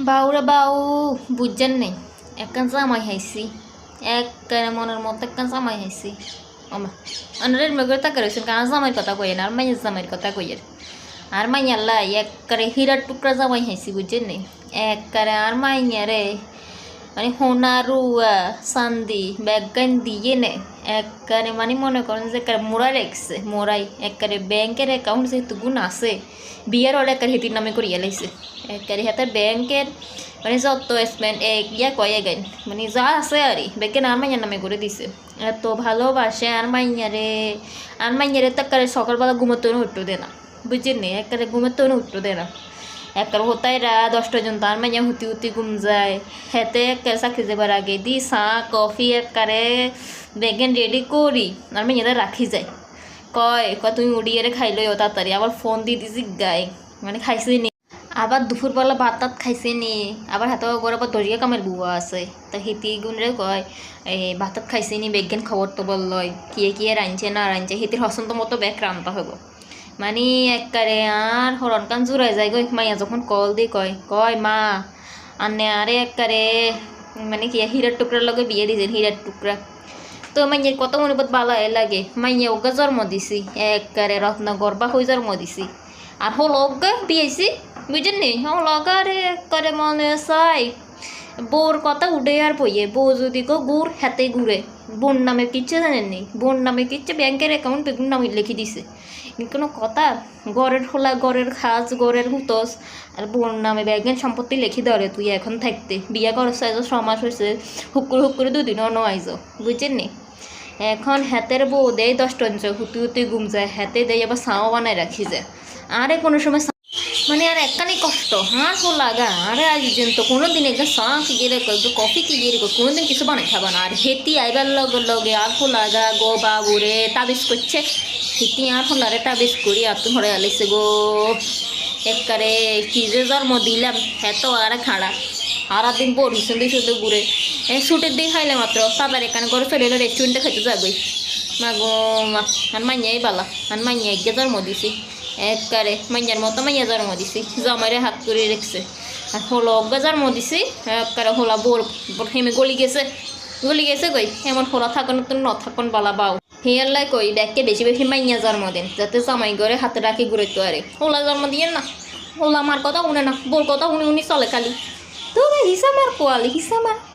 বাউরে বাউ বুঝছেন নেই একখান জামাই হাইছি এক মনের মতো একখান জামাই হাইছি ওমা অন্যের মেঘের তাকে রয়েছেন কারণ জামাইয়ের কথা কইেন আর মাইয়ের জামাইয়ের কথা কইয়ের আর মাইয়াল্লা একবারে হীরার টুকরা জামাই হাইছি বুঝছেন নেই একবারে আর মাইয়ারে মানে সোনা রুয়া চান্দি ব্যাগান দিয়ে নে একবারে মানে মনে করেন যে মোড়াই রাখছে মোড়াই একবারে ব্যাংকের অ্যাকাউন্ট যেহেতু গুণ আছে বিয়ের অর্ডার একবার হেতির নামে করিয়া লাইছে একবারে হাতের ব্যাংকের মানে যত স্পেন্ড ইয়া কয়ে গেন মানে যা আছে আর ব্যাংকের আর মাইয়ার নামে করে দিছে এত ভালোবাসে আর মাইয়ারে তো একবারে সকালবেলা ঘুমোতে উঠতে দে না বুঝছেন নি একবারে ঘুমোতে উঠতে দে না একবার হতাইরা 10টা জন তার মাইয়া হুতি হুতি ঘুম যায় হেতে একটা চাকরি যাবার আগে দি চা কফি একবারে বেগেন রেডি করি আর মাইয়ারা রাখি যায় কয় তুমি উড়িয়ে খাই লই তাড়াতাড়ি আবার ফোন দিয়ে দিছি গায়ে মানে খাইছে নি আবার দুপুরবেলা ভাত টাত খাইছে নি আবার হাতে করে আবার দরিয়া কামের বুয়া আছে তা হেতি গুণরে কয় এই ভাত টাত খাইছে নি বেগেন খবর টবর লয় কিয়ে রাঁধছে না রাঁধছে হেতির হসন্ত মতো ব্যাগ রান্তা হইব মানে একবারে আর হরণ কান জোড়াই যায় গো মাইয়া যখন কল দিয়ে কয় মা আনে আরে একবারে মানে কি হীরার টুকরার লগে বিয়ে দিয়েছেন হীরার টুকরা তো মাইয়ের কত মনোবোধ ভালো লাগে মাইয়া ওগা জন্ম দিছি একবারে রত্ন গর্বা হয়ে জন্ম দিছি আর হল ওগা বিয়েছি বুঝছেন নি হল আরে একবারে মনে চাই বউর কথা উঠে আর বইয়ে বউ যদি গো গুড় হাতে ঘুরে বোন নামে কিচ্ছে জানেননি বোন নামে কিচ্ছে ব্যাংকের অ্যাকাউন্ট বেগুন নামে লিখে দিছে কোনো কথা গড়ের খোলা গড়ের খাজ গড়ের হুতস আর বোন নামে ব্যাংকের সম্পত্তি লিখে ধরে তুই এখন থাকতে বিয়া করছ 6 মাস হয়েছে হুকুর 2 দিনও নয়জ বুঝছেন নি এখন হাতের বউ দেয় 10 টন হুতি হুতি ঘুম যায় হাতে দেয় আবার ছাও বানায় রাখি যায় আরে কোনো সময় মানে আর একখানি কষ্ট হাঁস ও লাগা আরে আজ তো কোনো দিন একদম চা কিগিয়ে রেখো কফি কিগিয়ে রেখো কোনো দিন কিছু বানাই খাবা না আর হেতি আইবার লগে আর ফো লাগা গো বাবুরে তাবিজ করছে হেতি আর ফোলারে তাবিজ করি আর তুমি হরে আলিছে গো একবারে কি যে জন্ম দিলাম এত আর খাড়া সারা দিন বড়ি সুন্দর সুন্দর ঘুরে ছুটির দিন খাইলে মাত্র তাদের এখানে করে ফেলে রেস্টুরেন্টে খাইতে যাবই মা গো মা আর মাইয়াই বালা আর মাইয়া গিয়ে জন্ম দিছি একবারে মাইয়ার মতো মাইয়া জন্ম দিছি জমারে হাত করে রেখছে আর হলো অজ্ঞা জন্ম দিছি একবারে হোলা বোর হেমে গলি গেছে কই এমন হোলা থাকুন তো ন থাকুন বালা বাউ হেয়ারলাই কই দেখকে বেশি বেশি মাইয়া জন্ম দেন যাতে জামাই করে হাতে রাখি ঘুরে তো আরে হোলা জন্ম দিয়ে না হোলা আমার কথা শুনে না বোর কথা শুনি চলে খালি তো হিসামার কোয়ালি হিসামার